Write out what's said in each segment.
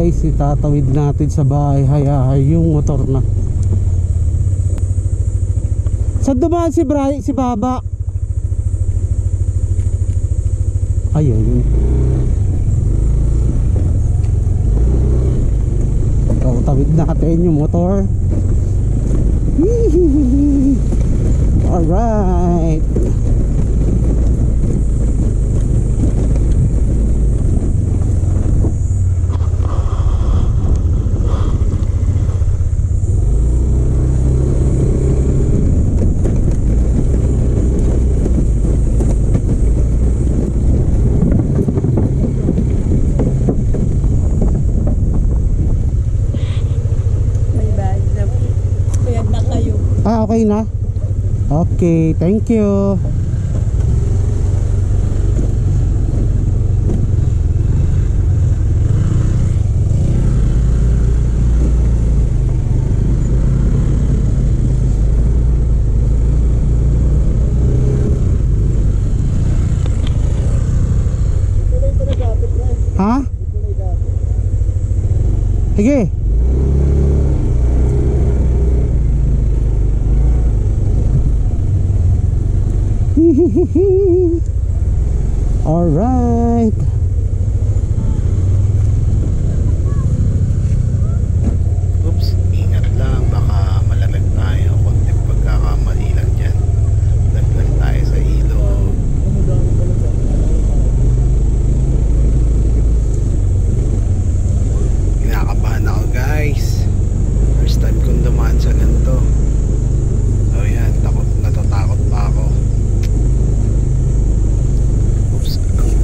guys, itatawid natin sa bahay. Hayahay yung motor na. Saan dumaan si Baba? Ayun. Tawid natin yung motor. Alright. Okay na? Okay, thank you. Ha? Sige. Alright. Oops, ingat lang, baka malamig tayo. Konting pagkakamali lang dyan. Laglag tayo sa ilog. Kinakabahan ako guys. First time kong dumaan sa ganito. So yan, natatakot pa ako.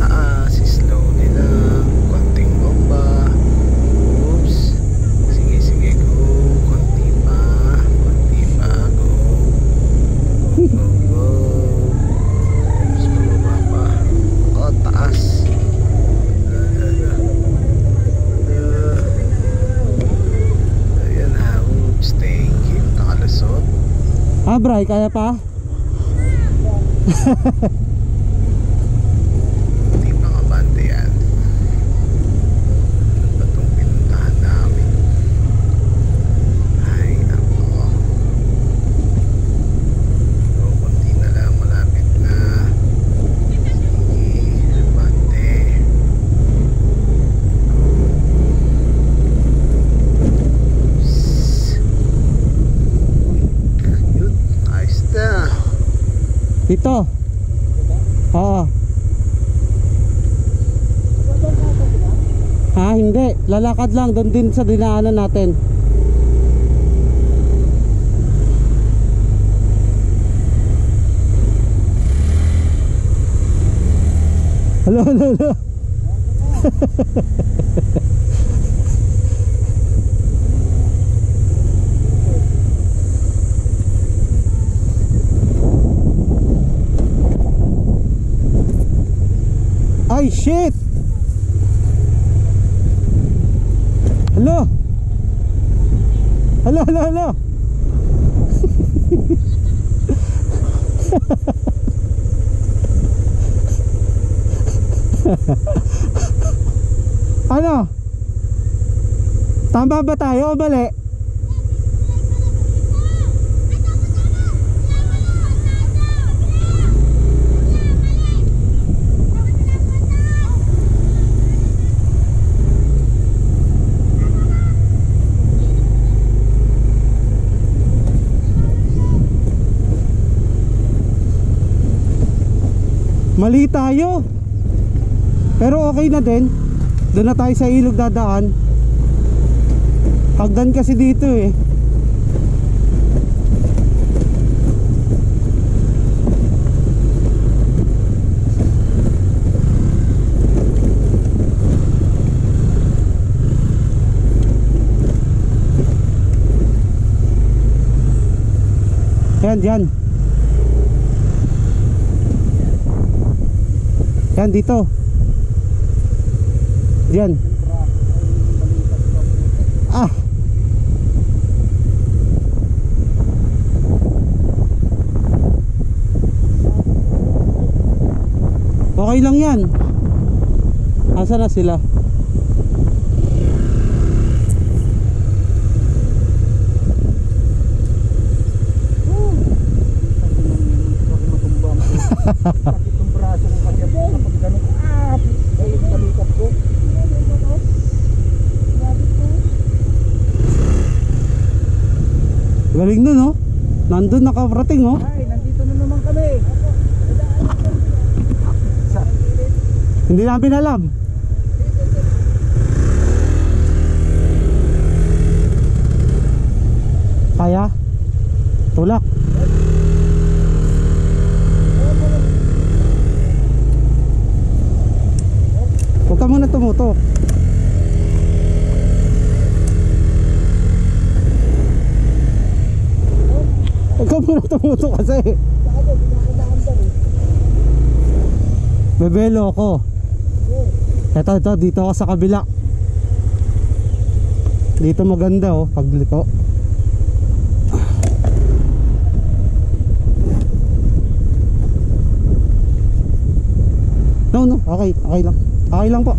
Taas, slow nila, konting bomba. Oops. Sige, go. Konti pa, go. Go. Oops, bumaba pa. Oh, taas. Ayan na, oops, thank you. Nakalusot. Bray, kaya pa? Dito. Oo. Ha, hindi. Lalakad lang doon din sa dinaanan natin. Hello. Ay, shit! Hello! Ano? Tama ba tayo o mali? Mali tayo. Pero okay na din. Doon na tayo sa ilog dadaan. Hagdan kasi dito eh. Yan. Yan dito. Yan. Ah. Okay lang yan. Asa na sila? Sakit yung braso ko kasi kapag ganun. Balikat ko. Galing nun, oh. Nandun nakarating, oh. Ay, nandito na naman kami. Hindi namin alam. Kaya? Tulak. Huwag ka muna tumutok. Huwag ka muna tumutok kasi. Bebelo ako. Ito, dito ako sa kabila. Dito maganda, oh, pagliko. No, okay lang. Okay lang po.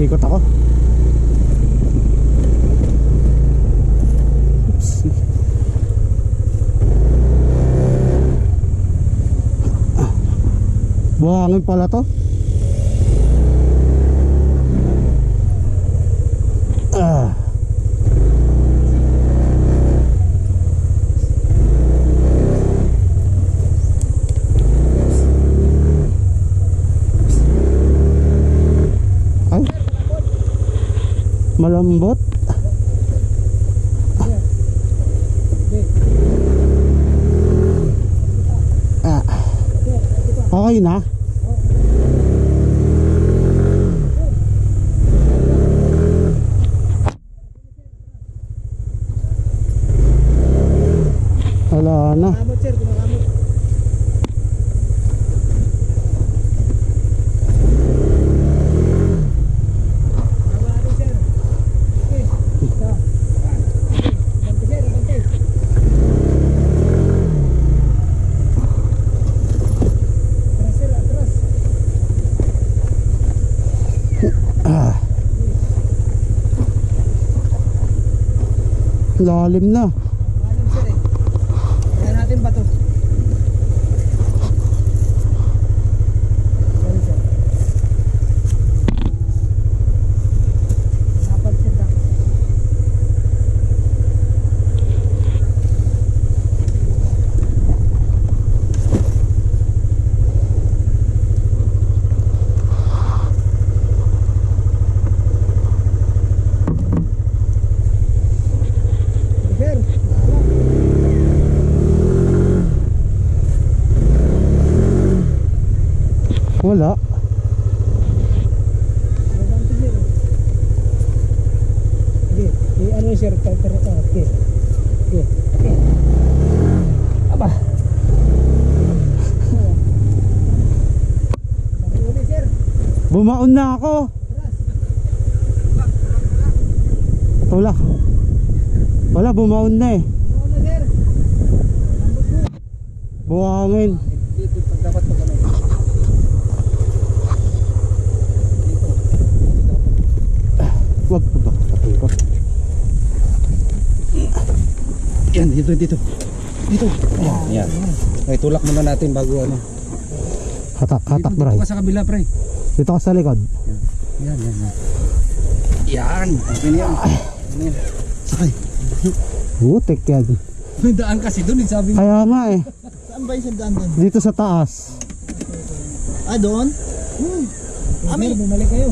Ikot ako. Oops. Buhangin pala to. Ay, malambot. Okay na. Wala na. Kumakamot sir, kumakamot. Tama natin sir. Okay. Isa. Bante sir, bante. Atras sir, atras. Lalim na. Malam sir eh. Kaya natin ba to? Sorry sir. Dapat sir lang. Sir, Wala. bante sir. Okay, ano sir, pero okay. Okay. Okay. Aba. Uli sir. Bumaon na ako. Tulak. Wala, bumaon na eh. Ano na sir? Lambot mo. Buhangin. Dito pag dapat pag ano. Dito. Wag po ba? Patay ko. Yan, dito. Dito. Yan. Okay, tulak muna natin bago ano. Hatak, bray. Dito ka sa kabila, pre. Dito ka sa likod. Yan. Yan. Okay na yan. Ano yan? Sakay. Butik yan. May daan kasi doon, sabi mo. Kaya nga eh. Saan ba yung daan doon? Dito sa taas. Ah, doon? May bumalik kayo.